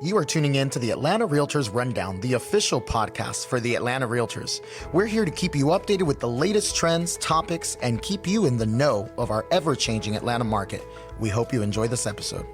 You are tuning in to the Atlanta Realtors Rundown, the official podcast for the Atlanta Realtors. We're here to keep you updated with the latest trends, topics, and keep you in the know of our ever-changing Atlanta market. We hope you enjoy this episode.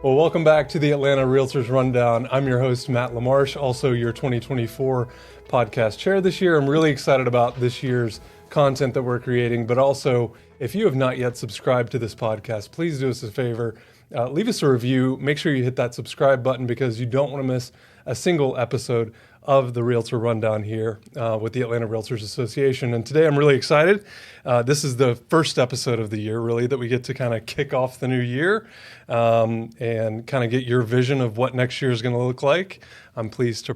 Well, welcome back to the Atlanta Realtors Rundown. I'm your host, Matt LaMarche, also your 2024 podcast chair this year. I'm really excited about this year's content that we're creating, but also if you have not yet subscribed to this podcast, please do us a favor, leave us a review, make sure you hit that subscribe button because you don't want to miss a single episode of the Realtor Rundown here with the Atlanta Realtors Association. And today I'm really excited. This is the first episode of the year, really, that we get to kind of kick off the new year and kind of get your vision of what next year is going to look like. I'm pleased to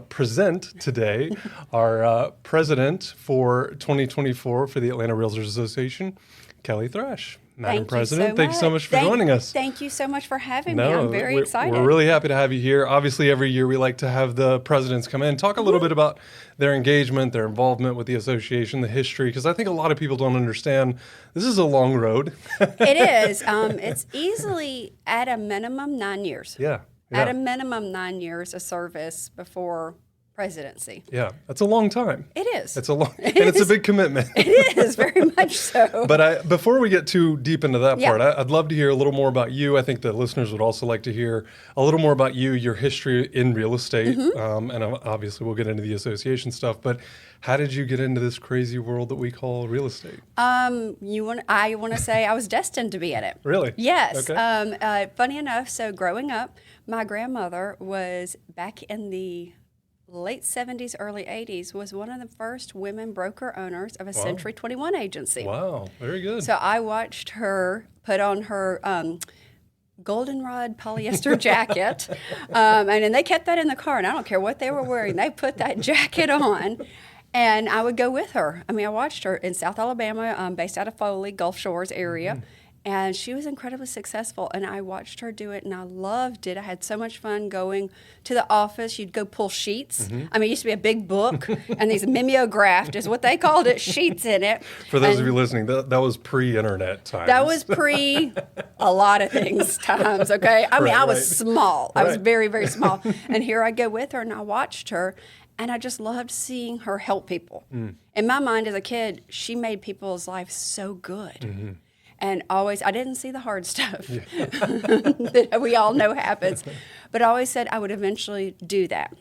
present today our president for 2024 for the Atlanta Realtors Association, Kelly Thrash. Madam President, thank you so much for joining us. Thank you so much for having me. I'm very excited. We're really happy to have you here. Obviously, every year we like to have the presidents come in, talk a little bit about their engagement, their involvement with the association, the history, because I think a lot of people don't understand this is a long road. It is. It's easily, at a minimum, 9 years. Yeah. At a minimum, 9 years of service before presidency. Yeah, that's a long time. It is. It's a long, and it's a big commitment. It is, very much so. But before we get too deep into that part, I'd love to hear a little more about you. I think the listeners would also like to hear a little more about you, your history in real estate, and obviously we'll get into the association stuff. But how did you get into this crazy world that we call real estate? I want to say I was destined to be in it. Really? Yes. Okay. Funny enough, so growing up, my grandmother was back in the late 70s, early 80s, was one of the first women broker owners of a Century 21 agency. Wow, very good. So I watched her put on her goldenrod polyester jacket, and then they kept that in the car, and I don't care what they were wearing. They put that jacket on, and I would go with her. I mean, I watched her in South Alabama, based out of Foley, Gulf Shores area. And she was incredibly successful, and I watched her do it, and I loved it. I had so much fun going to the office. You'd go pull sheets. I mean, it used to be a big book, and these mimeographed is what they called it, sheets in it. For those of you listening, that was pre-internet times. That was pre a lot of things times, okay? I mean, I was small. I was very, very small. And here I go with her, and I watched her, and I just loved seeing her help people. In my mind as a kid, she made people's lives so good. And always, I didn't see the hard stuff that we all know happens, but I always said I would eventually do that.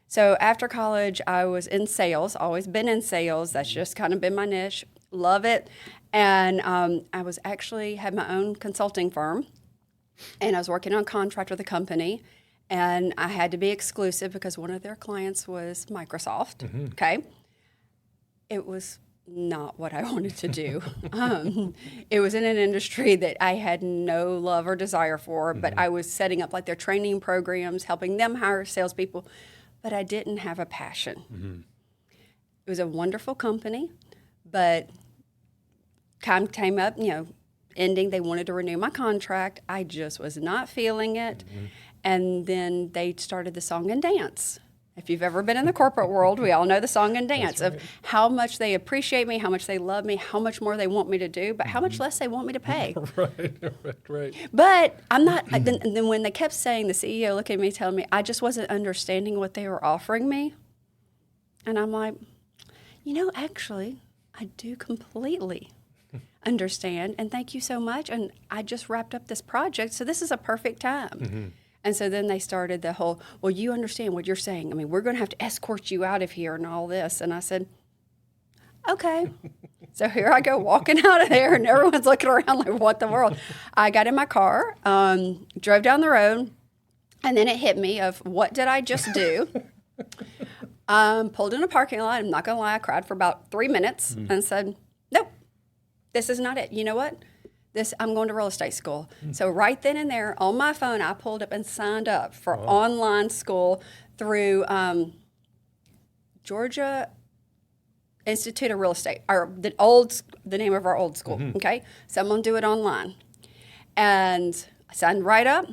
So after college, I was in sales, always been in sales. That's just kind of been my niche. Love it. And I was actually had my own consulting firm, and I was working on a contract with a company, and I had to be exclusive because one of their clients was Microsoft. Okay. It was not what I wanted to do. It was in an industry that I had no love or desire for, but I was setting up like their training programs, helping them hire salespeople, but I didn't have a passion. It was a wonderful company, but time came up, ending, they wanted to renew my contract. I just was not feeling it. And then they started the song and dance. If you've ever been in the corporate world, we all know the song and dance of how much they appreciate me, how much they love me, how much more they want me to do, but how much less they want me to pay. Right. But I'm not, and then when they kept saying, the CEO looking at me, telling me, I just wasn't understanding what they were offering me. And I'm like, actually, I do completely understand, and thank you so much. And I just wrapped up this project, so this is a perfect time. And so then they started the whole, well, you understand what you're saying. I mean, we're going to have to escort you out of here and all this. And I said, okay. So here I go walking out of there, and everyone's looking around like, what the world? I got in my car, drove down the road, and then it hit me of, what did I just do? Pulled in a parking lot. I'm not going to lie, I cried for about 3 minutes and said, nope, this is not it. You know what? I'm going to real estate school. So right then and there, on my phone, I pulled up and signed up for online school through Georgia Institute of Real Estate, or the name of our old school, okay? So I'm going to do it online. And I signed right up.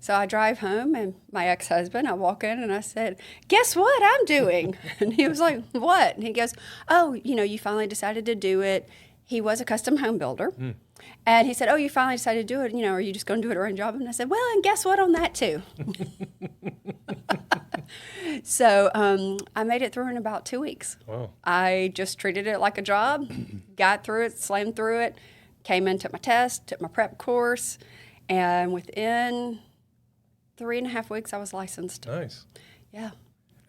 So I drive home, and my ex-husband, I walk in, and I said, guess what I'm doing? And he was like, what? And he goes, oh, you finally decided to do it. He was a custom home builder. And he said, oh, you finally decided to do it. Are you just going to do it around job? And I said, well, and guess what on that too? So I made it through in about 2 weeks. Wow. I just treated it like a job, got through it, slammed through it, came in, took my test, took my prep course, and within 3.5 weeks, I was licensed. Nice. Yeah.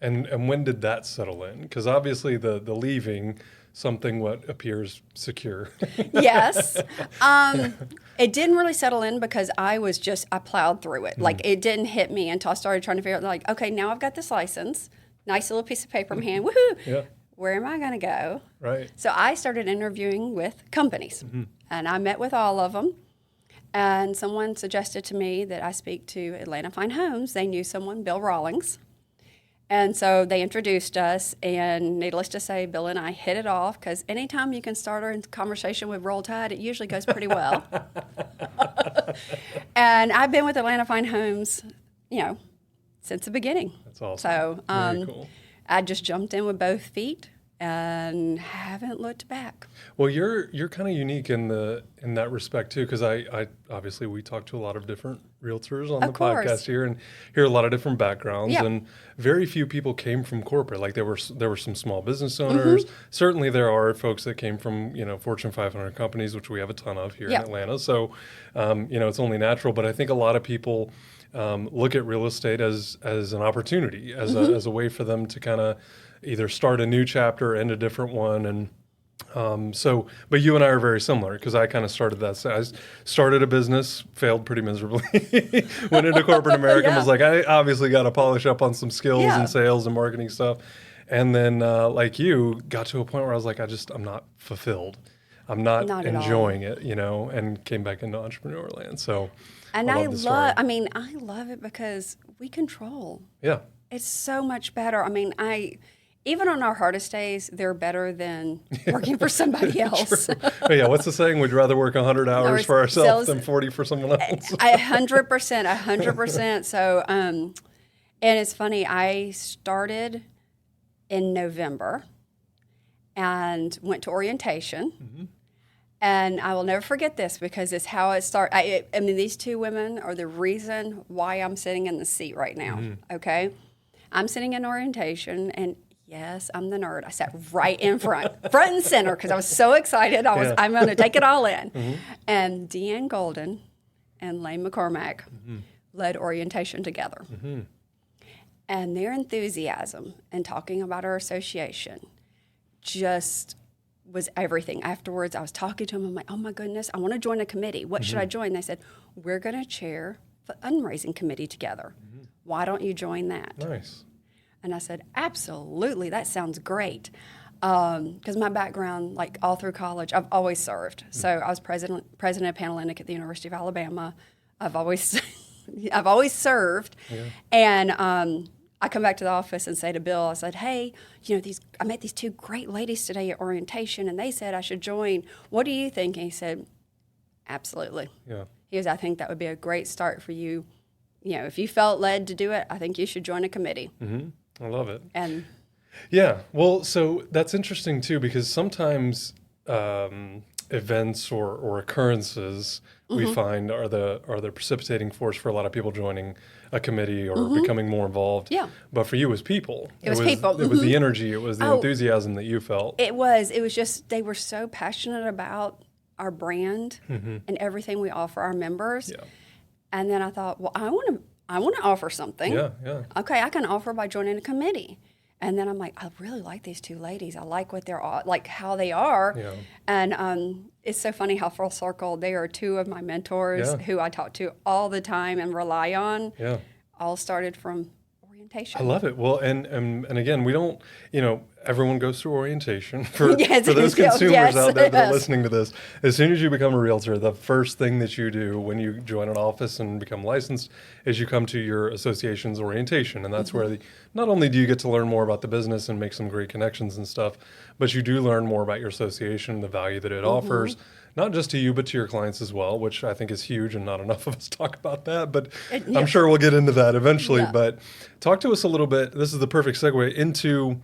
And when did that settle in? Because obviously the leaving, something what appears secure. Yes. It didn't really settle in because I plowed through it. Like, it didn't hit me until I started trying to figure out, like, okay, now I've got this license, nice little piece of paper in my hand, woohoo! Yeah. Where am I going to go? Right. So I started interviewing with companies, and I met with all of them. And someone suggested to me that I speak to Atlanta Fine Homes. They knew someone, Bill Rawlings. And so they introduced us, and needless to say, Bill and I hit it off, because anytime you can start a conversation with Roll Tide, it usually goes pretty well. And I've been with Atlanta Fine Homes, since the beginning. That's awesome. So Very cool. I just jumped in with both feet and haven't looked back. Well, you're kind of unique in that respect too, because I obviously we talk to a lot of different realtors on the podcast here and hear a lot of different backgrounds, and very few people came from corporate. Like there were some small business owners. Certainly there are folks that came from Fortune 500 companies, which we have a ton of here in Atlanta. So it's only natural. But I think a lot of people look at real estate as an opportunity, as a way for them to kind of either start a new chapter or end a different one. And but you and I are very similar, because I kind of started that. I started a business, failed pretty miserably, went into corporate America and was like, I obviously got to polish up on some skills and sales and marketing stuff. And then like you, got to a point where I was like, I'm not fulfilled. I'm not enjoying it, and came back into entrepreneur land. So, and I love it because we control. Yeah. It's so much better. I mean, even on our hardest days, they're better than working for somebody else. Yeah, what's the saying? We'd rather work 100 hours for ourselves than 40 for someone else. 100%. So, and it's funny, I started in November and went to orientation. And I will never forget this, because it's how it started. I mean, these two women are the reason why I'm sitting in the seat right now, okay? I'm sitting in orientation, and yes, I'm the nerd. I sat right in front and center, because I was so excited. I'm going to take it all in. And Deanne Golden and Lane McCormack led orientation together. And their enthusiasm and talking about our association just was everything. Afterwards, I was talking to them. I'm like, oh my goodness, I want to join a committee. What should I join? They said, we're going to chair the fundraising committee together. Why don't you join that? Nice. And I said, absolutely, that sounds great. Because my background, like all through college, I've always served. So I was president of Panhellenic at the University of Alabama. I've always served. Yeah. And I come back to the office and say to Bill, I said, hey, I met these two great ladies today at orientation, and they said I should join. What do you think? And he said, absolutely. Yeah. He goes, I think that would be a great start for you. If you felt led to do it, I think you should join a committee. I love it. And yeah, well, so that's interesting too, because sometimes events or occurrences we find are the precipitating force for a lot of people joining a committee or becoming more involved. Yeah. But for you, it was people. It was people. It was the energy. It was the enthusiasm that you felt. It was just, they were so passionate about our brand and everything we offer our members. Yeah. And then I thought, well, I want to offer something. Yeah. Okay, I can offer by joining a committee. And then I'm like, I really like these two ladies. I like what they're like, how they are. Yeah. And it's so funny how full circle, they are two of my mentors who I talk to all the time and rely on. Yeah. All started from orientation. I love it. Well, and again, we don't, everyone goes through orientation. For those consumers out there that are listening to this, as soon as you become a realtor, the first thing that you do when you join an office and become licensed is you come to your association's orientation. And that's where not only do you get to learn more about the business and make some great connections and stuff, but you do learn more about your association, the value that it offers, not just to you, but to your clients as well, which I think is huge, and not enough of us talk about that. But I'm sure we'll get into that eventually. Yeah. But talk to us a little bit. This is the perfect segue into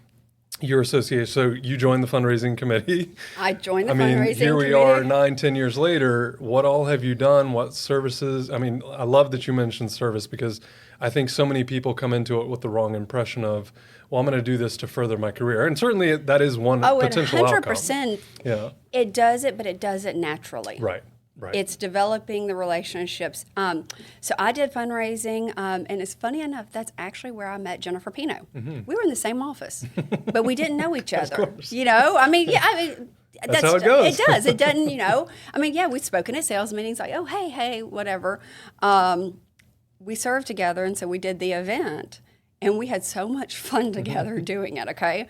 your association. So you joined the fundraising committee. I joined the fundraising here we committee. are 9-10 years later. What all have you done? What services? I mean, I love that you mentioned service, because I think so many people come into it with the wrong impression of, well, I'm going to do this to further my career. And certainly that is one potential outcome. 100%. Yeah. It does it, but it does it naturally. Right. It's developing the relationships. So I did fundraising, and it's funny enough, that's actually where I met Jennifer Pino. Mm-hmm. We were in the same office, but we didn't know each other. course. You know, that's how it goes. It does. It doesn't, you know. We've spoken at sales meetings like, oh, hey, whatever. We served together, and so we did the event, and we had so much fun together doing it, okay?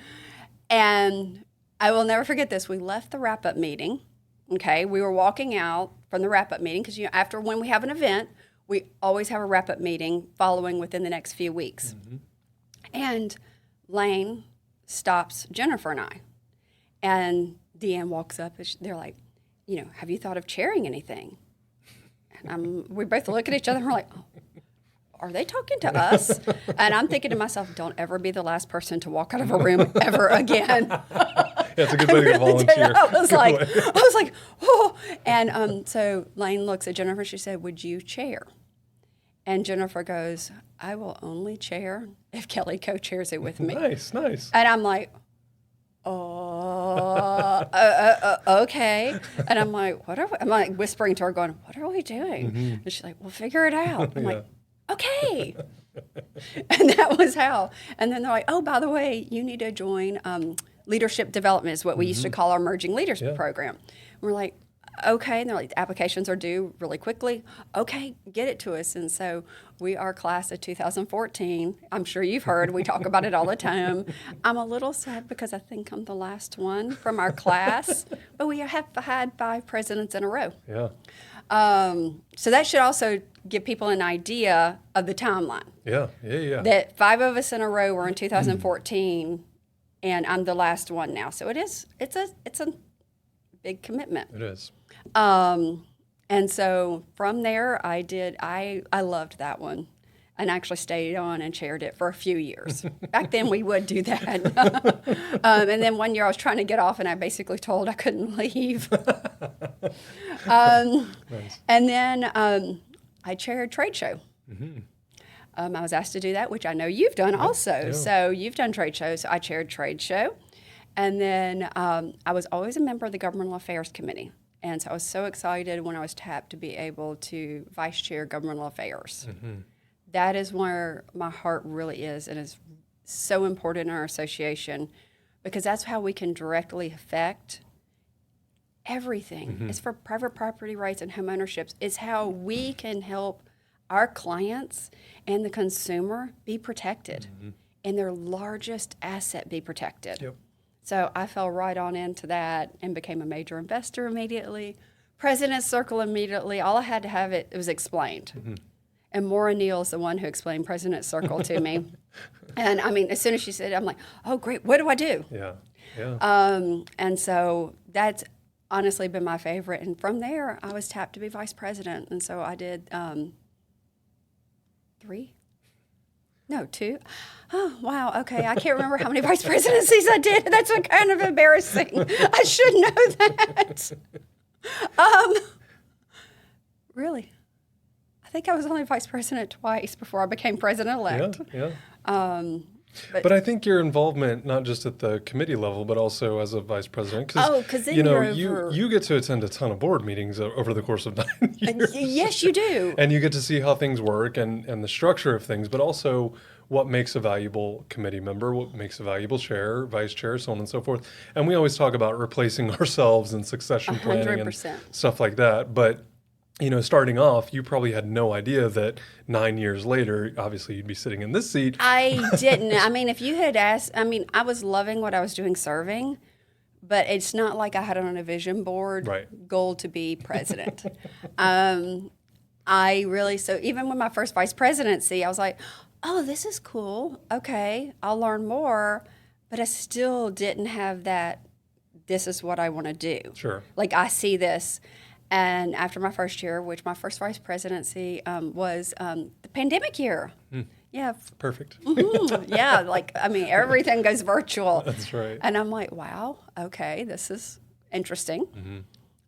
And I will never forget this. We left the wrap-up meeting, okay? We were walking out from the wrap-up meeting because, after when we have an event, we always have a wrap-up meeting following within the next few weeks. Mm-hmm. And Lane stops Jennifer and I, and Deanne walks up, and they're like, have you thought of chairing anything? And we both look at each other and we're like, oh, are they talking to us? And I'm thinking to myself, don't ever be the last person to walk out of a room ever again. That's a good way to volunteer. I was like, oh. And so Lane looks at Jennifer. She said, would you chair? And Jennifer goes, I will only chair if Kelly co-chairs it with me. Nice. And I'm like, okay. And I'm like, I'm like whispering to her going, what are we doing? Mm-hmm. And she's like, we'll figure it out. I'm like, okay. And that was how. And then they're like, oh, by the way, you need to join leadership development is what we used to call our emerging leaders program. And we're like, okay. And they're like, the applications are due really quickly. Okay, get it to us. And so we are class of 2014. I'm sure you've heard. We talk about it all the time. I'm a little sad because I think I'm the last one from our class. But we have had 5 presidents in a row. Yeah. So that should also give people an idea of the timeline. Yeah. That 5 of us in a row were in 2014, and I'm the last one now. So it's a big commitment. It is. And so from there, I loved that one, and actually stayed on and chaired it for a few years. Back then, we would do that. And then one year I was trying to get off, and I basically told I couldn't leave. Nice. And then I chaired trade show. Mm-hmm. I was asked to do that, which I know you've done also. Yeah. So you've done trade shows. So I chaired trade show. And then I was always a member of the Governmental Affairs Committee. And so I was so excited when I was tapped to be able to vice chair governmental affairs. Mm-hmm. That is where my heart really is, and is so important in our association, because that's how we can directly affect everything. Mm-hmm. It's for private property rights and home ownership. It's how we can help our clients and the consumer be protected, and their largest asset be protected. Yep. So I fell right on into that and became a major investor immediately. President's Circle immediately. All I had to have it was explained. Mm-hmm. And Maura Neal is the one who explained President's Circle to me. And as soon as she said it, I'm like, oh, great, what do I do? Yeah. And so that's honestly been my favorite. And from there, I was tapped to be vice president. And so I did 2. Oh, wow. Okay. I can't remember how many vice presidencies I did. That's kind of embarrassing. I should know that. Really? I think I was only vice president twice before I became president-elect. Yeah. But I think your involvement, not just at the committee level, but also as a vice president, because you get to attend a ton of board meetings over the course of 9 years. Yes, you do. And you get to see how things work and the structure of things, but also what makes a valuable committee member, what makes a valuable chair, vice chair, so on and so forth. And we always talk about replacing ourselves and succession planning 100%. And stuff like that. But starting off, you probably had no idea that 9 years later, obviously you'd be sitting in this seat. I didn't. If you had asked, I was loving what I was doing serving, but it's not like I had on a vision board goal to be president. So even with my first vice presidency, I was like, oh, this is cool. Okay, I'll learn more. But I still didn't have that, this is what I want to do. Sure. Like, I see this. And after my first year, which my first vice presidency was the pandemic year. Yeah. Perfect. Yeah. Like, I mean, everything goes virtual. That's right. And I'm like, wow, okay, this is interesting.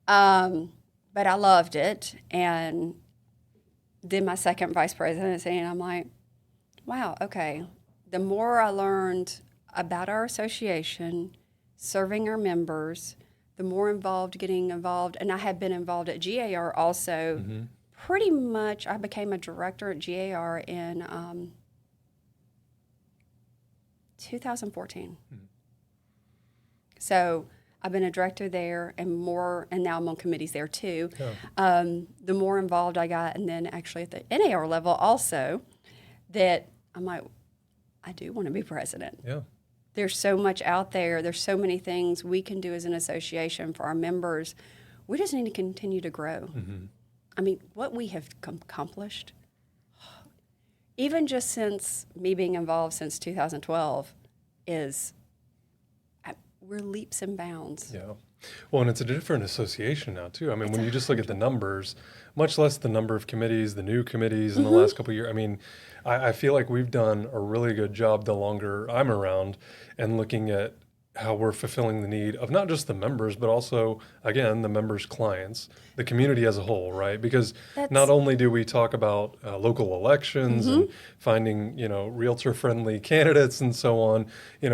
But I loved it. And did my second vice presidency, and I'm like, wow, okay. The more I learned about our association, serving our members, the more getting involved, and I had been involved at GAR also. Pretty much, I became a director at GAR in 2014. So I've been a director there, and now I'm on committees there too. Yeah. The more involved I got, and then actually at the NAR level also, that I'm like, I do want to be president. Yeah. There's so much out there. There's so many things we can do as an association for our members. We just need to continue to grow. I mean, what we have accomplished, even just since me being involved since 2012, we're leaps and bounds. Yeah. Well, and it's a different association now, too. I mean, when you just look at the numbers, much less the number of committees, the new committees in the last couple of years, I mean, I feel like we've done a really good job the longer I'm around and looking at how we're fulfilling the need of not just the members, but also, again, the members' clients, the community as a whole, right? Because not only do we talk about local elections and finding, realtor-friendly candidates and so on,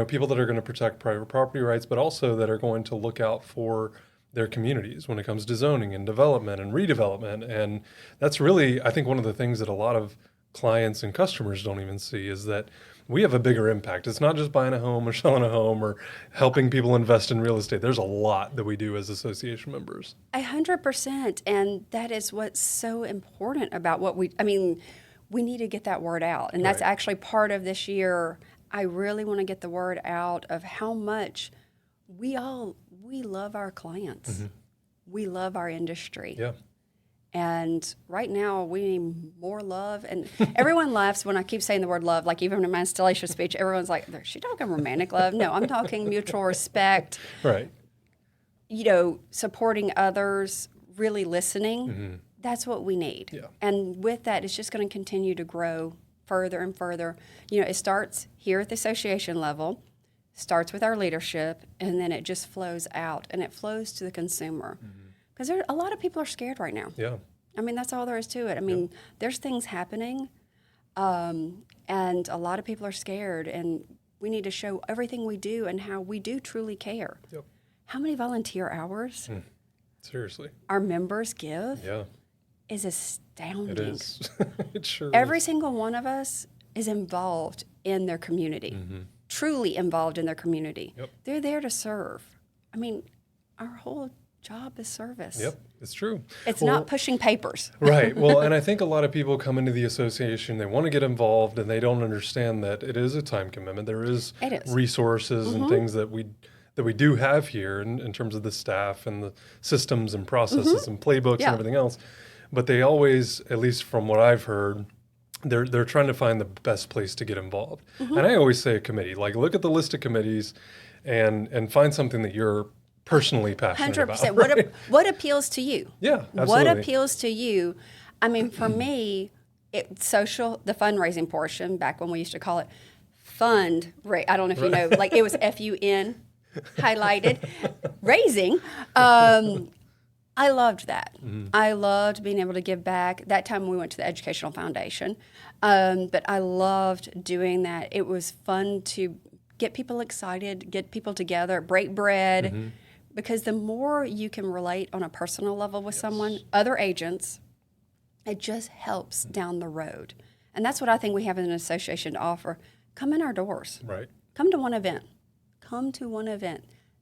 people that are going to protect private property rights, but also that are going to look out for their communities when it comes to zoning and development and redevelopment. And that's really, I think, one of the things that a lot of clients and customers don't even see is that we have a bigger impact. It's not just buying a home or selling a home or helping people invest in real estate. There's a lot that we do as association members. 100%. And that is what's so important about we need to get that word out. And that's actually part of this year. I really want to get the word out of how much we love our clients. We love our industry. Yeah. And right now, we need more love. And everyone laughs when I keep saying the word love. Like, even in my installation speech, everyone's like, is she talking romantic love? No, I'm talking mutual respect. Right. Supporting others, really listening. That's what we need. Yeah. And with that, it's just going to continue to grow further and further. It starts here at the association level, starts with our leadership, and then it just flows out. And it flows to the consumer. Because a lot of people are scared right now. Yeah. I mean, that's all there is to it. I mean, there's things happening, and a lot of people are scared, and we need to show everything we do and how we do truly care. Yep. How many volunteer hours Seriously. our members give Yeah. is astounding. It is. It sure Every is. single one of us is involved in their community, truly involved in their community. Yep. They're there to serve. I mean, our whole job is service. Yep, it's true. It's not pushing papers. Right. Well, and I think a lot of people come into the association, they want to get involved, and they don't understand that it is a time commitment. There is resources and things that we do have here in terms of the staff and the systems and processes and playbooks and everything else. But they always, at least from what I've heard, they're trying to find the best place to get involved. And I always say a committee. Like, look at the list of committees and find something that you're personally passionate 100%. about. Right? What appeals to you? Yeah, absolutely. What appeals to you? I mean, for me, the fundraising portion, back when we used to call it I don't know if you know, like it was FUN highlighted, raising. I loved that. I loved being able to give back. That time we went to the Educational Foundation, but I loved doing that. It was fun to get people excited, get people together, break bread, because the more you can relate on a personal level with someone, other agents, it just helps down the road. And that's what I think we have in an association to offer. Come in our doors. Right. Come to one event.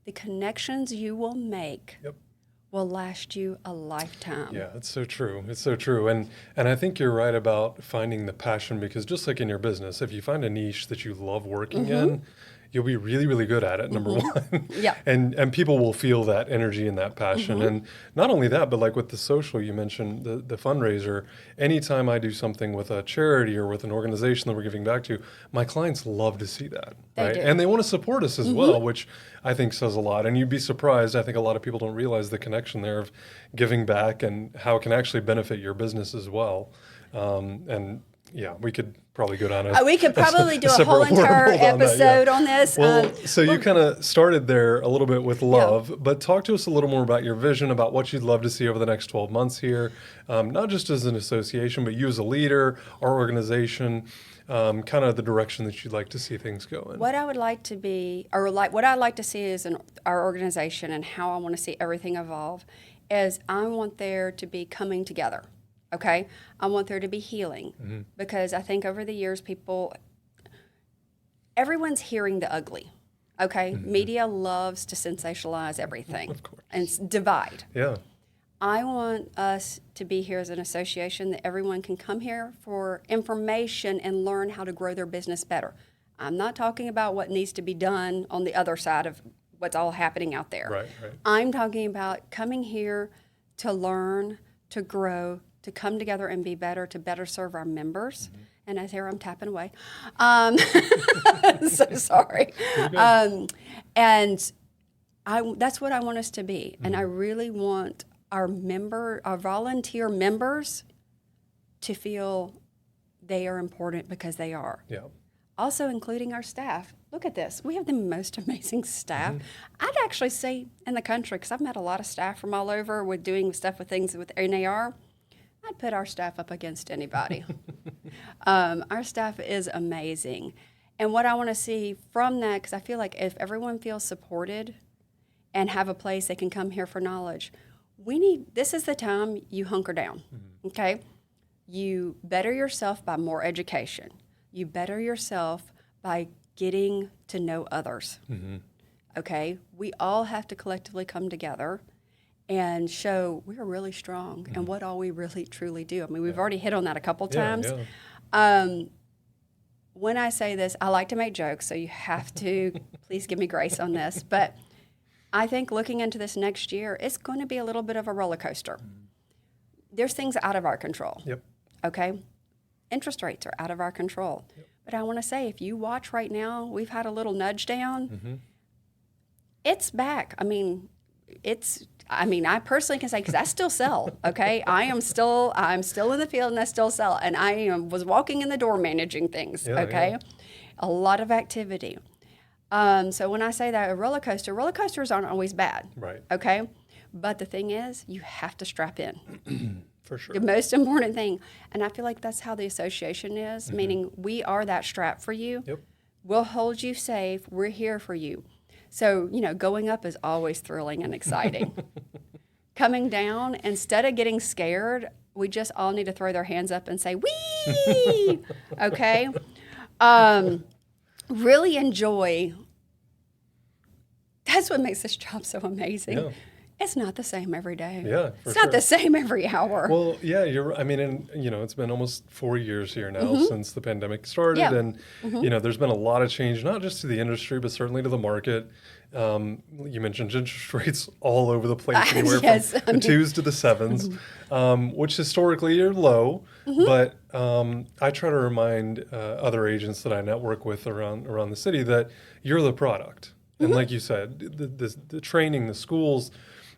The connections you will make will last you a lifetime. Yeah, it's so true. It's so true. And I think you're right about finding the passion, because just like in your business, if you find a niche that you love working in, you'll be really, really good at it, number one. Yeah. And people will feel that energy and that passion. And not only that, but like with the social, you mentioned the fundraiser, anytime I do something with a charity or with an organization that we're giving back to, my clients love to see that. They right? do. And they want to support us as well, which I think says a lot. And you'd be surprised. I think a lot of people don't realize the connection there of giving back and how it can actually benefit your business as well. And we could probably go down we could probably do a whole entire episode on this. Well, so you kind of started there a little bit with love, but talk to us a little more about your vision, about what you'd love to see over the next 12 months here, not just as an association, but you as a leader, our organization, kind of the direction that you'd like to see things go in. What I would like to be, or what I'd like to see is our organization and how I want to see everything evolve, is I want there to be coming together. Okay, I want there to be healing, because I think over the years everyone's hearing the ugly. Okay, media loves to sensationalize everything Of course. and divide. Yeah. I want us to be here as an association that everyone can come here for information and learn how to grow their business better. I'm not talking about what needs to be done on the other side of what's all happening out there. Right. I'm talking about coming here to learn, to grow, to come together and be better, to better serve our members. And as here I'm tapping away. So sorry. And that's what I want us to be. And I really want our volunteer members to feel they are important, because they are. Yeah. Also including our staff. Look at this. We have the most amazing staff. I'd actually say in the country, because I've met a lot of staff from all over with doing stuff with things with ARA. I'd put our staff up against anybody. Our staff is amazing. And what I want to see from that, because I feel like if everyone feels supported and have a place they can come here for knowledge, this is the time you hunker down, okay? You better yourself by more education. You better yourself by getting to know others, okay? We all have to collectively come together and show we're really strong and what all we really truly do. I mean, we've already hit on that a couple times. When I say this, I like to make jokes, so you have to please give me grace on this. But I think looking into this next year, it's going to be a little bit of a roller coaster. There's things out of our control. Okay? Interest rates are out of our control. But I want to say, if you watch right now, we've had a little nudge down. It's back. I personally can say, because I still sell, okay? I'm still in the field and I still sell. And I was walking in the door managing things, okay? A lot of activity. So when I say that, roller coasters aren't always bad, Right. okay? But the thing is, you have to strap in. For sure. The most important thing. And I feel like that's how the association is, meaning we are that strap for you. We'll hold you safe. We're here for you. So, going up is always thrilling and exciting. Coming down, instead of getting scared, we just all need to throw their hands up and say, wee! Okay? Really enjoy. That's what makes this job so amazing. It's not the same every day. It's not the same every hour. Well, it's been almost 4 years here now since the pandemic started. And, there's been a lot of change, not just to the industry, but certainly to the market. You mentioned interest rates all over the place, anywhere from the 2s to the 7s, which historically are low. But I try to remind other agents that I network with around the city that you're the product. And like you said, the training, the schools,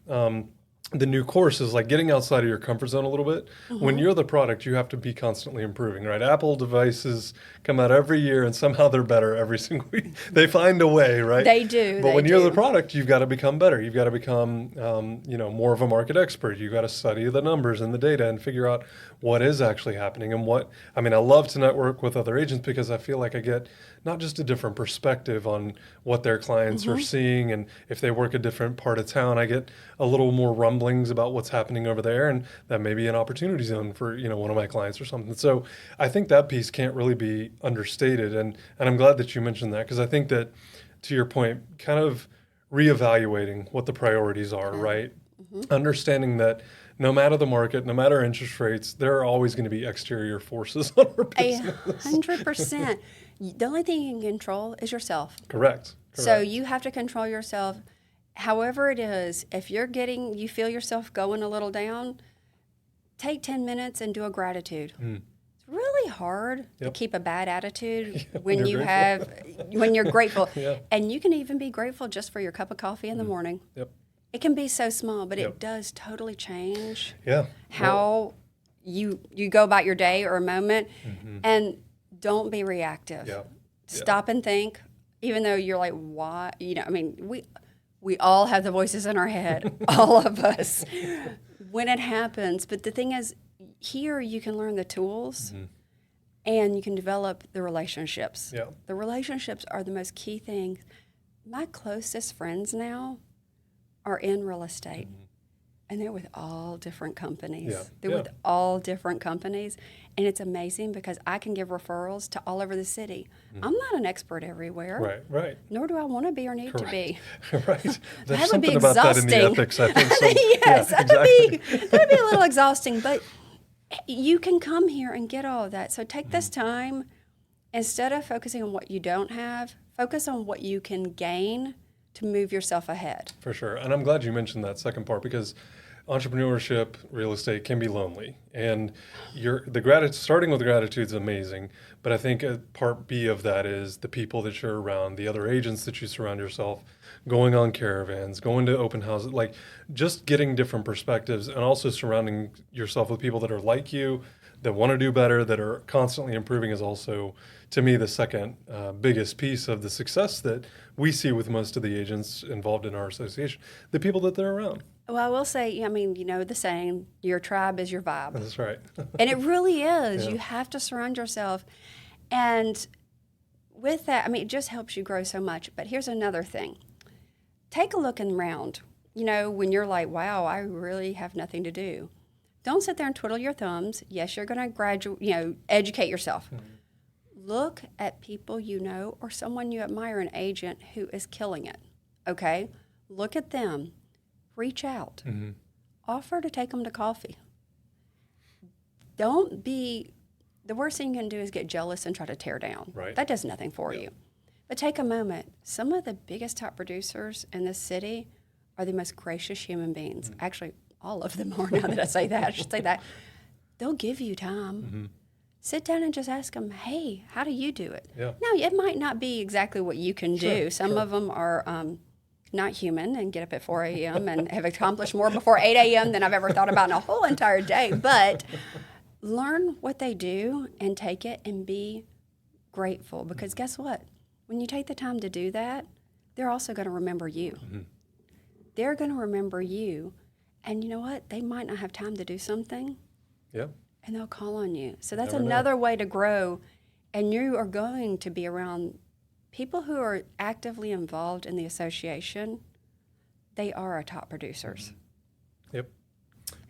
the new courses, like getting outside of your comfort zone a little bit. When you're the product, you have to be constantly improving, right? Apple devices come out every year and somehow they're better every single week. They find a way, right? They do. But when you're the product, you've got to become better. You've got to become, more of a market expert. You've got to study the numbers and the data and figure out what is actually happening and I love to network with other agents because I feel like I get not just a different perspective on what their clients are seeing, and if they work a different part of town, I get a little more rumblings about what's happening over there, and that may be an opportunity zone for one of my clients or something. So I think that piece can't really be understated, and I'm glad that you mentioned that, because I think that, to your point, kind of reevaluating what the priorities are, right? Understanding that no matter the market, no matter interest rates, there are always going to be exterior forces on our business. 100%. The only thing you can control is yourself. Correct. So you have to control yourself. However it is, if you feel yourself going a little down, take 10 minutes and do a gratitude. It's really hard to keep a bad attitude when you're grateful. And you can even be grateful just for your cup of coffee in the morning. It can be so small, but it does totally change how you go about your day or a moment, and don't be reactive. Yeah. Stop and think, even though you're like, why? I mean, we all have the voices in our head, all of us, when it happens. But the thing is, here you can learn the tools and you can develop the relationships. Yeah. The relationships are the most key thing. My closest friends now are in real estate. And they're with all different companies. Yeah. They're with all different companies. And it's amazing because I can give referrals to all over the city. I'm not an expert everywhere. Right. Nor do I want to be or need to be. Right. There's That would something be about that in the exhausting. ethics, I think. So, Yes, yeah, that'd be a little exhausting. But you can come here and get all of that. So take this time, instead of focusing on what you don't have, focus on what you can gain to move yourself ahead. For sure. And I'm glad you mentioned that second part, because entrepreneurship, real estate can be lonely. And starting with gratitude is amazing. But I think part B of that is the people that you're around, the other agents that you surround yourself, going on caravans, going to open houses, like just getting different perspectives, and also surrounding yourself with people that are like you, that want to do better, that are constantly improving, is also, to me, the second biggest piece of the success that we see with most of the agents involved in our association, the people that they're around. Well, I will say, I mean, you know the saying, your tribe is your vibe. That's right. And it really is. Yeah. You have to surround yourself. And with that, I mean, it just helps you grow so much. But here's another thing. Take a look around. You know, when you're like, wow, I really have nothing to do. Don't sit there and twiddle your thumbs. Yes, you're going to educate yourself. Look at people you know or someone you admire, an agent who is killing it, okay? Look at them. Reach out. Offer to take them to coffee. The worst thing you can do is get jealous and try to tear down. Right. That does nothing for you. But take a moment. Some of the biggest top producers in this city are the most gracious human beings. Actually, all of them are, now that I say that. I should say that. They'll give you time. Sit down and just ask them, hey, how do you do it? Yeah. Now, it might not be exactly what you can do. Some of them are not human and get up at 4 a.m. and have accomplished more before 8 a.m. than I've ever thought about in a whole entire day. But learn what they do and take it and be grateful. Because guess what? When you take the time to do that, they're also going to remember you. They're going to remember you. And you know what? They might not have time to do something. Yeah. And they'll call on you. So that's Never know. another way to grow. And you are going to be around people who are actively involved in the association. They are our top producers. Yep.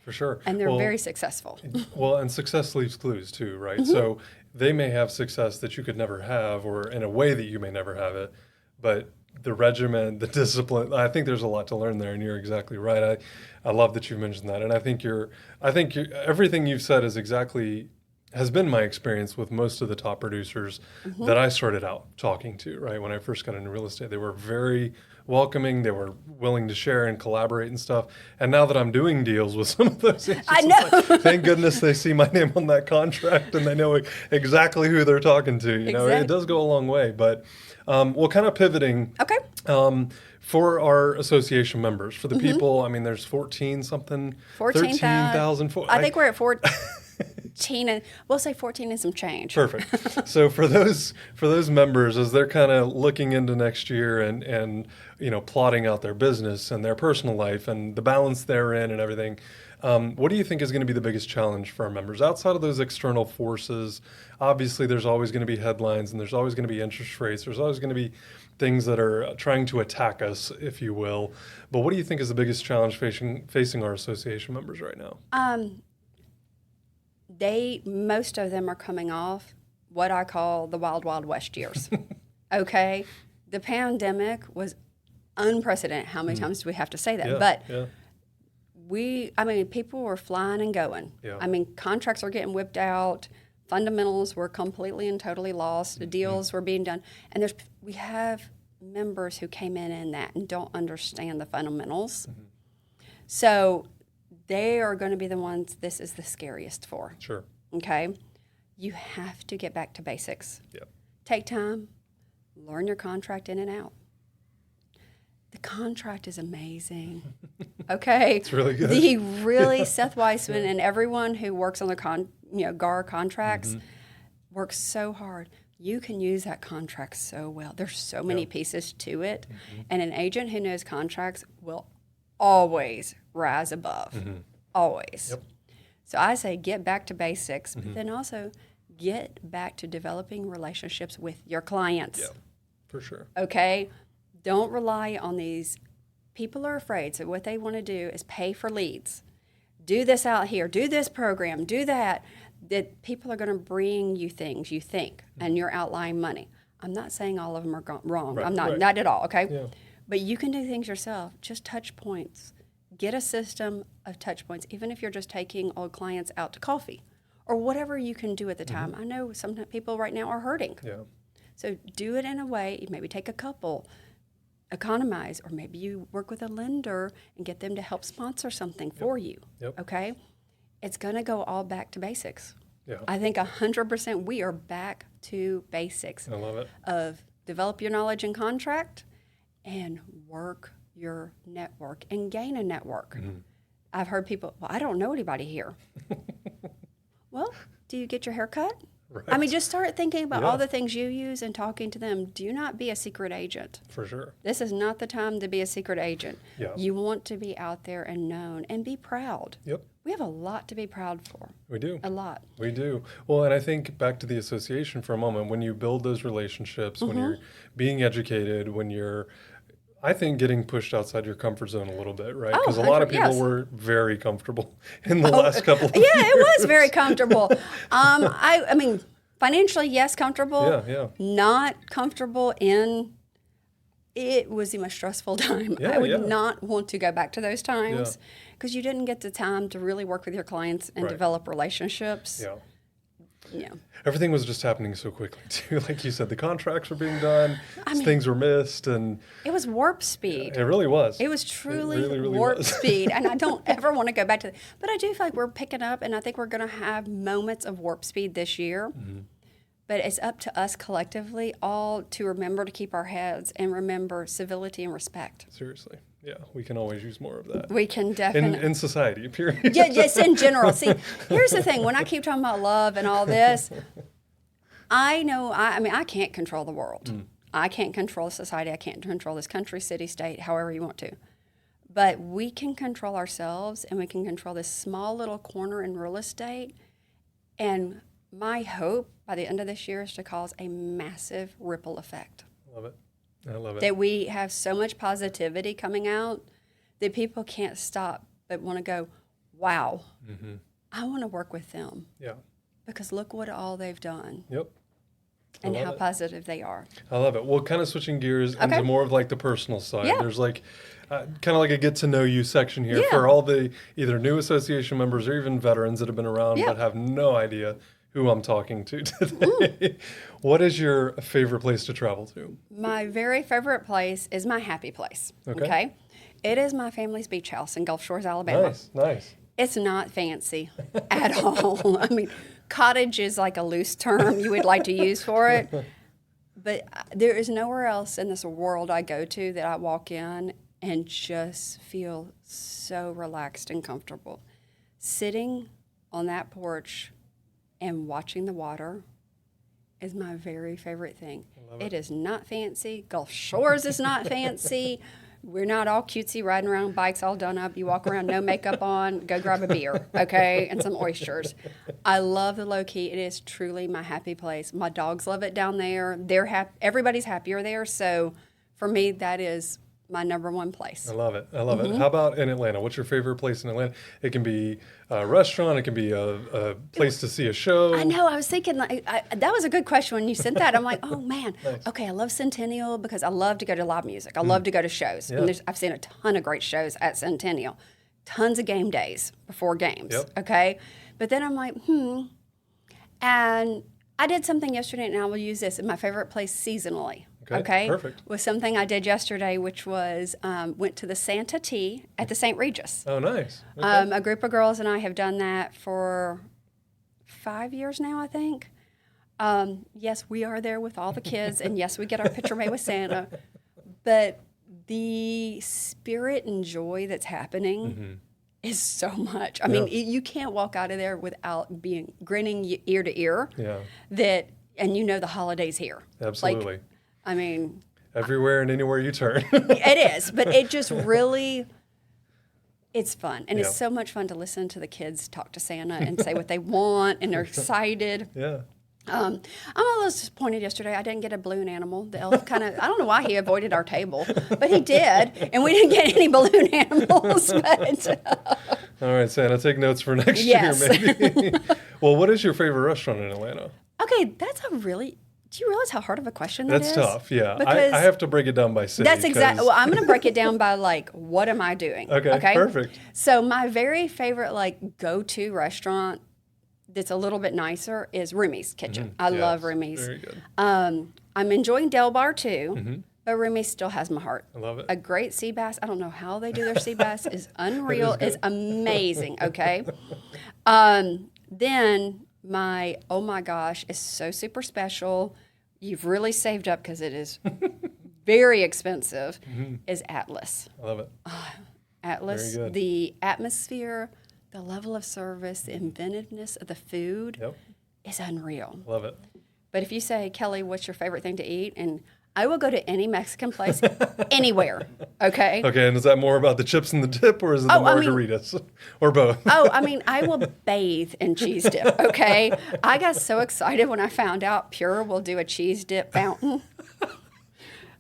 For sure. And they're very successful. Well, and success leaves clues too, right? So they may have success that you could never have, or in a way that you may never have it, but the regimen, the discipline, I think there's a lot to learn there, and you're exactly right. I love that you mentioned that. And I think everything you've said has been my experience with most of the top producers that I started out talking to, right? When I first got into real estate, they were very welcoming. They were willing to share and collaborate and stuff. And now that I'm doing deals with some of those agents, I know. it's like, thank goodness they see my name on that contract and they know exactly who they're talking to. You know, it does go a long way. But well, kind of pivoting. Okay. For our association members, for the people, I mean, there's 13,000. I think we're at 14, and we'll say 14 and some change. Perfect. So for those members, as they're kind of looking into next year and plotting out their business and their personal life and the balance they're in and everything, what do you think is going to be the biggest challenge for our members outside of those external forces? Obviously, there's always going to be headlines, and there's always going to be interest rates. There's always going to be things that are trying to attack us, if you will. But what do you think is the biggest challenge facing our association members right now? Most of them are coming off what I call the wild, wild west years. Okay? The pandemic was unprecedented. How many times do we have to say that? Yeah, But yeah. people were flying and going. Yeah. I mean, contracts are getting whipped out. Fundamentals were completely and totally lost. The deals were being done. And we have members who came in that and don't understand the fundamentals. So they are going to be the ones this is the scariest for. Sure. Okay? You have to get back to basics. Yep. Take time, learn your contract in and out. The contract is amazing. Okay. It's really good. Seth Weissman and everyone who works on the GAR contracts works so hard. You can use that contract so well. There's so many pieces to it. And an agent who knows contracts will always rise above. Always. Yep. So I say get back to basics, but then also get back to developing relationships with your clients. Yeah, for sure. Okay? Don't rely on these. People are afraid. So what they want to do is pay for leads. Do this out here. Do this program. Do that. That people are going to bring you things you think, and you're outlying money. I'm not saying all of them are wrong. Right, I'm not. right. Not at all. Okay? Yeah. But you can do things yourself. Just touch points. Get a system of touch points, even if you're just taking old clients out to coffee or whatever you can do at the time. I know some people right now are hurting. Yeah. So do it in a way, maybe take a couple, economize, or maybe you work with a lender and get them to help sponsor something for you. Yep. Okay? It's going to go all back to basics. Yeah. I think 100% we are back to basics I love it. of develop your knowledge and contract and work your network and gain a network. I've heard people, well, I don't know anybody here. Well, do you get your hair cut? Right. I mean, just start thinking about Yeah. all the things you use and talking to them. Do not be a secret agent. For sure. This is not the time to be a secret agent. Yeah. You want to be out there and known and be proud. Yep. We have a lot to be proud for. We do. A lot. We do. Well, and I think back to the association for a moment, when you build those relationships, when you're being educated, when you're, I think, getting pushed outside your comfort zone a little bit, right? Oh, Because a lot of 100 people yes. were very comfortable in the last couple of Yeah, years. it was very comfortable. I mean, financially, yes, comfortable. Yeah, yeah. Not comfortable in. It was the most stressful time. Yeah, I would yeah. not want to go back to those times because you didn't get the time to really work with your clients and Right. develop relationships. Yeah. Yeah. Everything was just happening so quickly, too. Like you said, the contracts were being done, things were missed, and It was warp speed. it really was. It was truly really warp was. speed, and I don't ever want to go back to that. But I do feel like we're picking up, and I think we're going to have moments of warp speed this year. But it's up to us collectively all to remember to keep our heads and remember civility and respect. Seriously. Yeah, we can always use more of that. We can definitely. In society, period. Yeah, yes, in general. See, here's the thing. When I keep talking about love and all this, I know, I mean, I can't control the world. I can't control society. I can't control this country, city, state, however you want to. But we can control ourselves, and we can control this small little corner in real estate. And my hope by the end of this year is to cause a massive ripple effect. Love it. I love it. That we have so much positivity coming out that people can't stop but want to go, wow, I want to work with them Yeah. because look what all they've done Yep. and love how it. positive they are. I love it. Well, kind of switching gears into more of like the personal side. Yeah. There's like kind of like a get to know you section here Yeah. for all the either new association members or even veterans that have been around Yeah. but have no idea who I'm talking to today. What is your favorite place to travel to? My very favorite place is my happy place. Okay. It is my family's beach house in Gulf Shores, Alabama. Nice, nice. It's not fancy at all. I mean, cottage is like a loose term you would like to use for it. But there is nowhere else in this world I go to that I walk in and just feel so relaxed and comfortable. Sitting on that porch and watching the water is my very favorite thing. It is not fancy. Gulf Shores is not fancy. We're not all cutesy riding around bikes all done up. You walk around, no makeup on, go grab a beer, okay, and some oysters. I love the low key. It is truly my happy place. My dogs love it down there. They're happy. Everybody's happier there. So for me, that is my number one place. I love it. I love it. How about in Atlanta? What's your favorite place in Atlanta? It can be a restaurant. It can be a place to see a show. I know. I was thinking that was a good question when you sent that. I'm like, oh man, okay. I love Centennial because I love to go to live music. I love to go to shows. Yeah. And I've seen a ton of great shows at Centennial. Tons of game days before games. Yep. Okay, but then I'm like, and I did something yesterday, and I will use this in my favorite place seasonally. Okay, perfect. Was something I did yesterday, which was went to the Santa Tea at the St. Regis. Oh, nice. Okay. A group of girls and I have done that for 5 years now, I think. Yes, we are there with all the kids, and yes, we get our picture made with Santa. But the spirit and joy that's happening is so much. I mean, you can't walk out of there without being grinning ear to ear. Yeah. And you know the holiday's here. Absolutely. Like, I mean, everywhere and anywhere you turn. it is, but it just really, it's fun. And it's so much fun to listen to the kids talk to Santa and say what they want, and they're excited. Yeah. I'm a little disappointed yesterday. I didn't get a balloon animal. The elf I don't know why he avoided our table, but he did. And we didn't get any balloon animals. But, all right, Santa, take notes for next year, maybe. Well, what is your favorite restaurant in Atlanta? Okay, that's a really... Do you realize how hard of a question that is? That's tough, yeah. Because I have to break it down by city. That's exactly... Well, I'm going to break it down by, like, what am I doing? Okay, perfect. So my very favorite, like, go-to restaurant that's a little bit nicer is Rumi's Kitchen. I love Rumi's. Very good. I'm enjoying Del Bar, too, but Rumi's still has my heart. I love it. A great sea bass. I don't know how they do their sea bass. Is unreal. It's amazing, okay? Then... oh my gosh, is so super special. You've really saved up because it is very expensive, is Atlas. I love it. Atlas, Very good. The atmosphere, the level of service, the inventiveness of the food is unreal. Love it. But if you say, Kelly, what's your favorite thing to eat? And I will go to any Mexican place, anywhere, okay? Okay, and is that more about the chips and the dip, or is it the margaritas, or both? I will bathe in cheese dip, okay? I got so excited when I found out Pure will do a cheese dip fountain.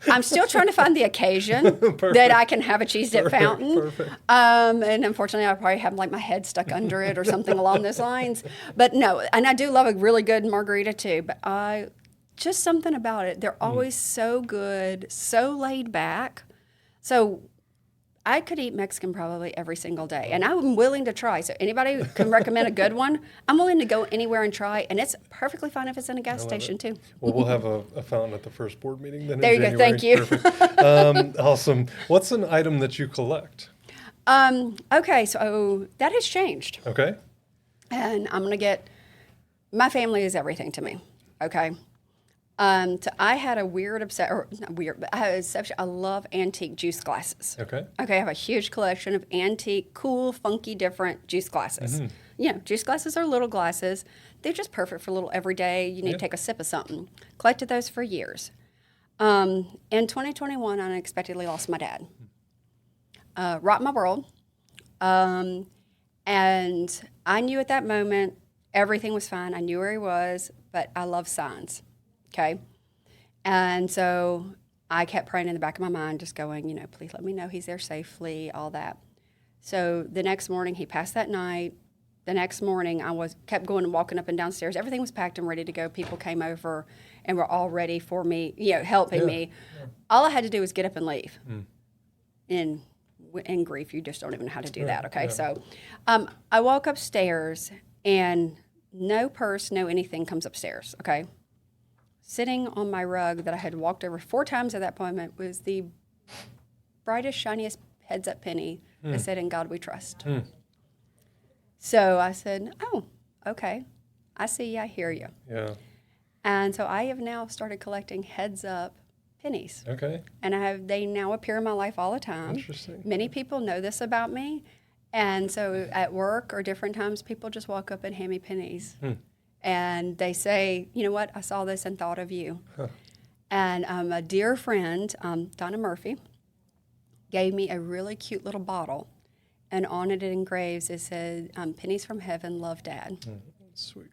I'm still trying to find the occasion that I can have a cheese dip fountain. Perfect. And unfortunately, I probably have like my head stuck under it or something along those lines. But no, and I do love a really good margarita too, but just something about it. They're always so good, so laid back. So I could eat Mexican probably every single day, and I'm willing to try. So anybody can recommend a good one, I'm willing to go anywhere and try, and it's perfectly fine if it's in a gas station too. Well, we'll have a fountain at the first board meeting then. There you go. Thank you. Perfect. Awesome. What's an item that you collect? Okay, so that has changed. Okay. And I'm going to my family is everything to me, okay? So I had a weird obsession, or not weird, but I had an obsession. I love antique juice glasses. Okay. Okay, I have a huge collection of antique, cool, funky, different juice glasses. You know, juice glasses are little glasses. They're just perfect for a little everyday, you need to take a sip of something. Collected those for years. In 2021, I unexpectedly lost my dad. Rocked my world. And I knew at that moment everything was fine. I knew where he was, but I love signs. Okay. And so I kept praying in the back of my mind, just going, please let me know he's there safely, all that. So the next morning, he passed that night. The next morning, kept going and walking up and downstairs. Everything was packed and ready to go. People came over and were all ready for me, helping me. Yeah. All I had to do was get up and leave. In grief, you just don't even know how to do that, okay? Yeah. So I walk upstairs, and no purse, no anything comes upstairs, okay? Sitting on my rug that I had walked over 4 times at that appointment was the brightest, shiniest heads-up penny that said, "In God we trust." So I said, "Oh, okay. I see you. I hear you." Yeah. And so I have now started collecting heads-up pennies. Okay. And they now appear in my life all the time. Interesting. Many people know this about me. And so at work or different times, people just walk up and hand me pennies. And they say, "You know what? I saw this and thought of you." Huh. And a dear friend, Donna Murphy, gave me a really cute little bottle. And on it engraves, it said, "Pennies from heaven, love Dad." Sweet.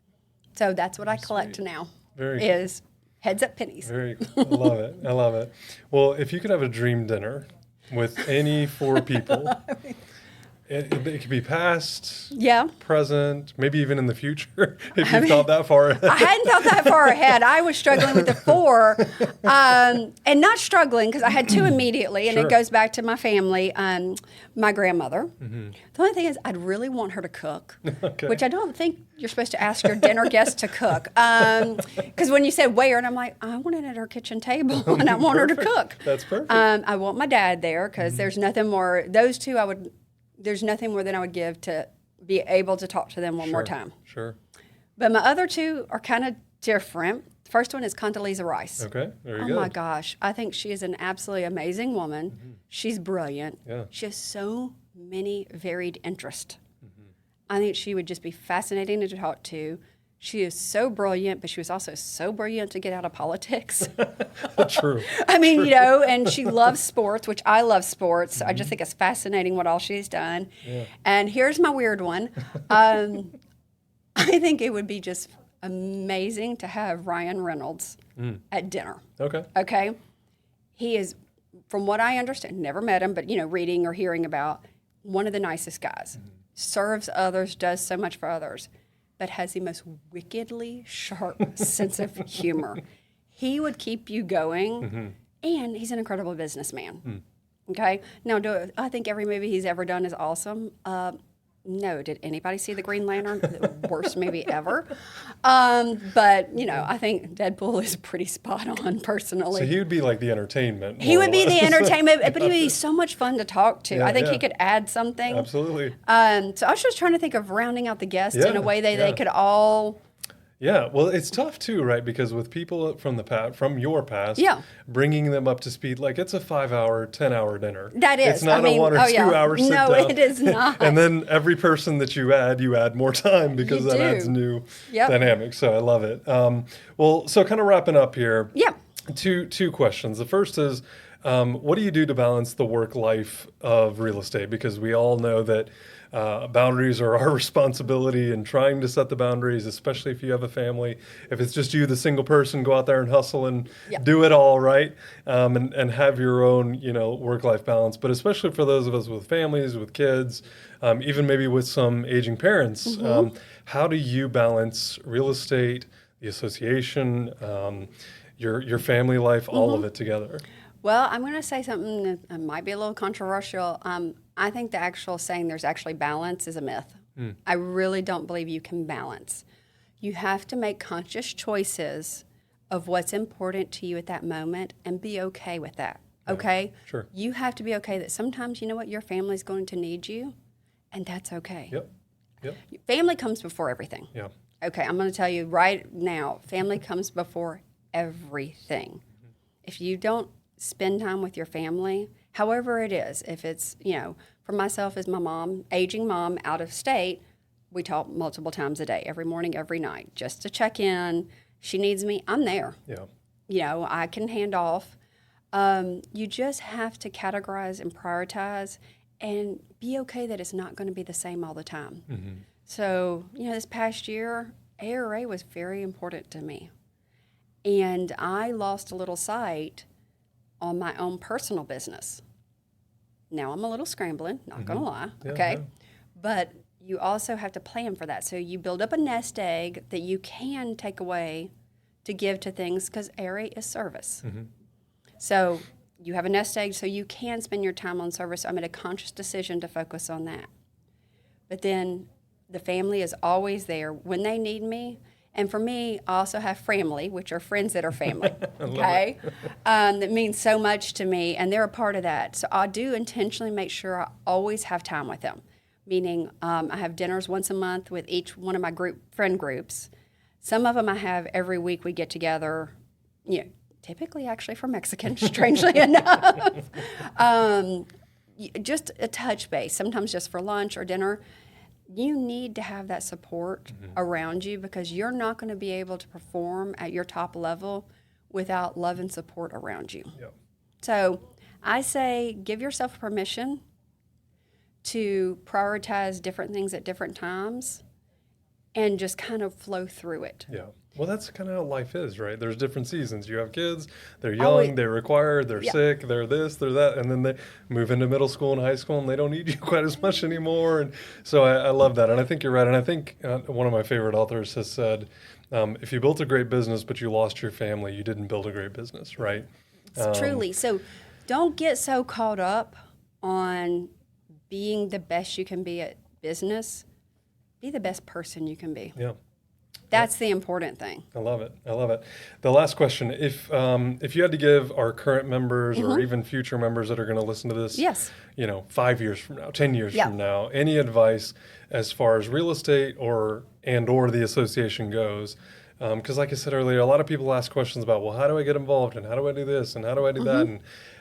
So that's what I collect now. Very is heads-up pennies. Very cool. I love it. I love it. Well, if you could have a dream dinner with any 4 people, it could be past, present, maybe even in the future, if you thought that far ahead. I hadn't thought that far ahead. I was struggling with the 4, and not struggling because I had 2 immediately, and it goes back to my family. My grandmother. The only thing is I'd really want her to cook, which I don't think you're supposed to ask your dinner guest to cook. Because when you said where, and I'm like, I want it at her kitchen table, and I want her to cook. That's perfect. I want my dad there because there's nothing more. Those 2 there's nothing more than I would give to be able to talk to them one more time. Sure. But my other 2 are kind of different. First one is Condoleezza Rice. Okay, very Oh good. my gosh. I think she is an absolutely amazing woman. She's brilliant. Yeah. She has so many varied interests. I think she would just be fascinating to talk to. She is so brilliant, but she was also so brilliant to get out of politics. True. I mean, you know, and she loves sports, which I love sports. I just think it's fascinating what all she's done. Yeah. And here's my weird one. I think it would be just amazing to have Ryan Reynolds at dinner. Okay. Okay? He is, from what I understand, never met him, but, you know, reading or hearing about, one of the nicest guys. Serves others, does so much for others, but has the most wickedly sharp sense of humor. He would keep you going, and he's an incredible businessman. Okay? Now, do I think every movie he's ever done is awesome? No. Did anybody see The Green Lantern? The worst movie ever. But, you know, I think Deadpool is pretty spot on personally. So he would be like the entertainment. He would be more or the less. entertainment, but he would be so much fun to talk to. Yeah, I think yeah. he could add something. Absolutely. So I was just trying to think of rounding out the guests in Yeah, a way that yeah. they could all. Yeah, well, it's tough too, right? Because with people from the past, from your past, Yeah. bringing them up to speed, like it's a 5-hour, 10-hour dinner. That is. It's not I mean, a 1 or oh, 2 yeah. hour sit No, down. it is not. And then every person that you add more time because You that do. adds new Yep. dynamics. So I love it. Well, so kind of wrapping up here. Yeah. Two questions. The first is, what do you do to balance the work life of real estate? Because we all know that boundaries are our responsibility, and trying to set the boundaries, especially if you have a family. If it's just you, the single person, go out there and hustle and Yeah. do it all, right? And have your own, work-life balance. But especially for those of us with families, with kids, even maybe with some aging parents, how do you balance real estate, the association, your family life, all of it together? Well, I'm going to say something that might be a little controversial. I think the actual saying there's actually balance is a myth. I really don't believe you can balance. You have to make conscious choices of what's important to you at that moment and be okay with that. Okay? Sure. You have to be okay that sometimes, you know what, your family's going to need you, and that's okay. Yep. Family comes before everything. Yeah. Okay, I'm going to tell you right now, family comes before everything. If you don't spend time with your family, however it is, if it's, for myself as my mom, aging mom out of state, we talk multiple times a day, every morning, every night, just to check in. She needs me, I'm there. Yeah. I can hand off. You just have to categorize and prioritize and be okay that it's not going to be the same all the time. So, this past year, ARA was very important to me. And I lost a little sight on my own personal business. Now I'm a little scrambling, not going to lie, Yeah, okay? yeah. But you also have to plan for that. So you build up a nest egg that you can take away to give to things, because ARA is service. So you have a nest egg so you can spend your time on service. I made a conscious decision to focus on that. But then the family is always there when they need me. And for me, I also have family, which are friends that are family, okay? That means so much to me, and they're a part of that. So I do intentionally make sure I always have time with them, meaning I have dinners once a month with each one of my friend groups. Some of them I have every week. We get together, typically actually for Mexican, strangely enough. Just a touch base, sometimes just for lunch or dinner. You need to have that support around you, because you're not going to be able to perform at your top level without love and support around you. Yeah. So I say give yourself permission to prioritize different things at different times and just kind of flow through it. Yeah. Well, that's kind of how life is, right? There's different seasons. You have kids, they're young, Always. they require, they're Yeah. sick, they're this, they're that, and then they move into middle school and high school and they don't need you quite as much anymore. And so I love that. And I think you're right. And I think one of my favorite authors has said, if you built a great business but you lost your family, you didn't build a great business, right? Truly. So don't get so caught up on being the best you can be at business. Be the best person you can be. Yeah. That's the important thing. I love it. I love it. The last question, if you had to give our current members or even future members that are going to listen to this, Yes. 5 years from now, 10 years Yeah. from now, any advice as far as real estate or the association goes, Because like I said earlier, a lot of people ask questions about, well, how do I get involved? And how do I do this? And how do I do that? And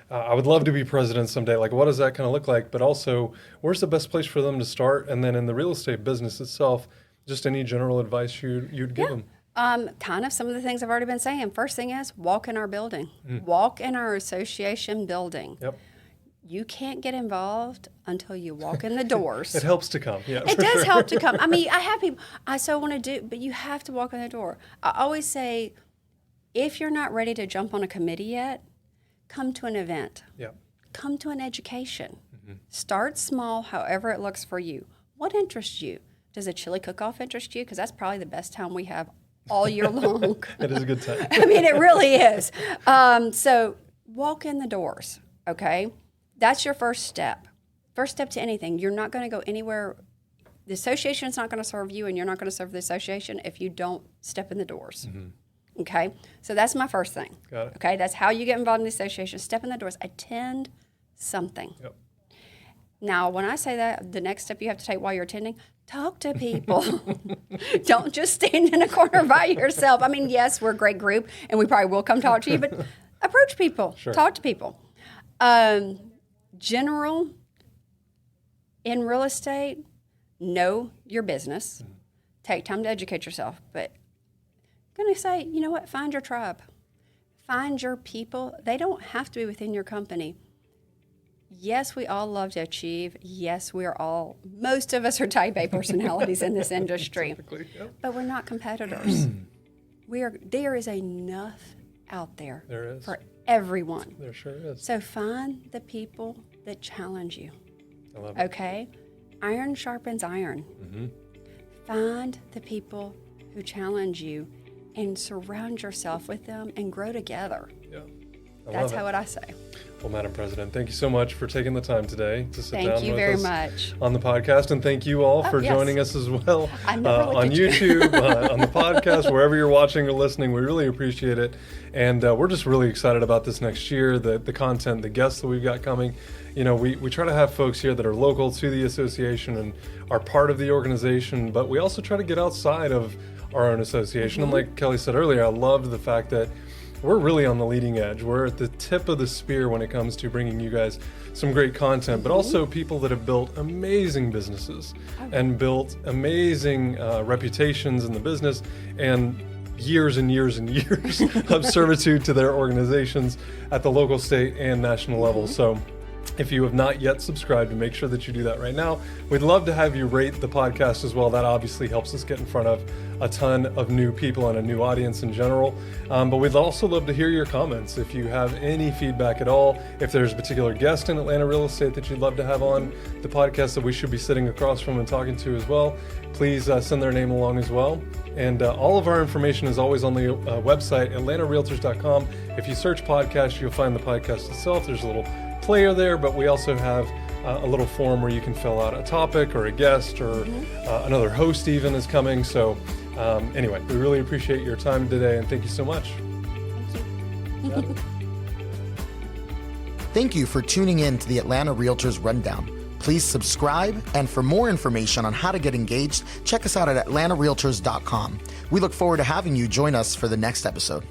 I would love to be president someday. Like, what does that kind of look like? But also, where's the best place for them to start? And then in the real estate business itself, just any general advice you'd give them. Kind of some of the things I've already been saying. First thing is walk in our building. Walk in our association building. Yep. You can't get involved until you walk in the doors. It helps to come. Yeah, it does help to come. I mean, I have people I so want to do, but you have to walk in the door. I always say, if you're not ready to jump on a committee yet, come to an event. Yeah. Come to an education. Start small, however it looks for you. What interests you? Does a chili cook-off interest you? Because that's probably the best time we have all year long. It is a good time. I mean, it really is. So walk in the doors, okay? That's your first step. First step to anything. You're not going to go anywhere. The association is not going to serve you, and you're not going to serve the association if you don't step in the doors. Okay? So that's my first thing. Got it. Okay? That's how you get involved in the association. Step in the doors. Attend something. Yep. Now, when I say that, the next step you have to take while you're attending, talk to people. Don't just stand in a corner by yourself. I mean, yes, we're a great group, and we probably will come talk to you, but approach people. Sure. Talk to people. General, in real estate, know your business. Take time to educate yourself. But I'm going to say, you know what? Find your tribe. Find your people. They don't have to be within your company. Yes, we all love to achieve. Yes, most of us are type A personalities in this industry. Typically, yep. But we're not competitors. There is enough out there for everyone. There sure is. So find the people that challenge you. I love it. Okay? Iron sharpens iron. Find the people who challenge you and surround yourself with them and grow together. Yeah. That's what I say. Well, Madam President, thank you so much for taking the time today to sit down Thank you with very us much. on the podcast. And thank you all for joining us as well I on YouTube, on the podcast, wherever you're watching or listening. We really appreciate it. And we're just really excited about this next year, the content, the guests that we've got coming. You know, we try to have folks here that are local to the association and are part of the organization, but we also try to get outside of our own association. And like Kelly said earlier, I loved the fact that we're really on the leading edge. We're at the tip of the spear when it comes to bringing you guys some great content, but also people that have built amazing businesses and built amazing reputations in the business and years and years and years of servitude to their organizations at the local, state, and national level. So if you have not yet subscribed, make sure that you do that right now. We'd love to have you rate the podcast as well. That obviously helps us get in front of a ton of new people and a new audience in general. But we'd also love to hear your comments. If you have any feedback at all, if there's a particular guest in Atlanta real estate that you'd love to have on the podcast that we should be sitting across from and talking to as well, please send their name along as well. And all of our information is always on the website, atlantarealtors.com. If you search podcast, you'll find the podcast itself. There's a little player there, but we also have a little form where you can fill out a topic or a guest or another host even is coming. So anyway, we really appreciate your time today and thank you so much. Thank you. Thank you for tuning in to the Atlanta Realtors Rundown. Please subscribe, and for more information on how to get engaged, check us out at atlantarealtors.com. We look forward to having you join us for the next episode.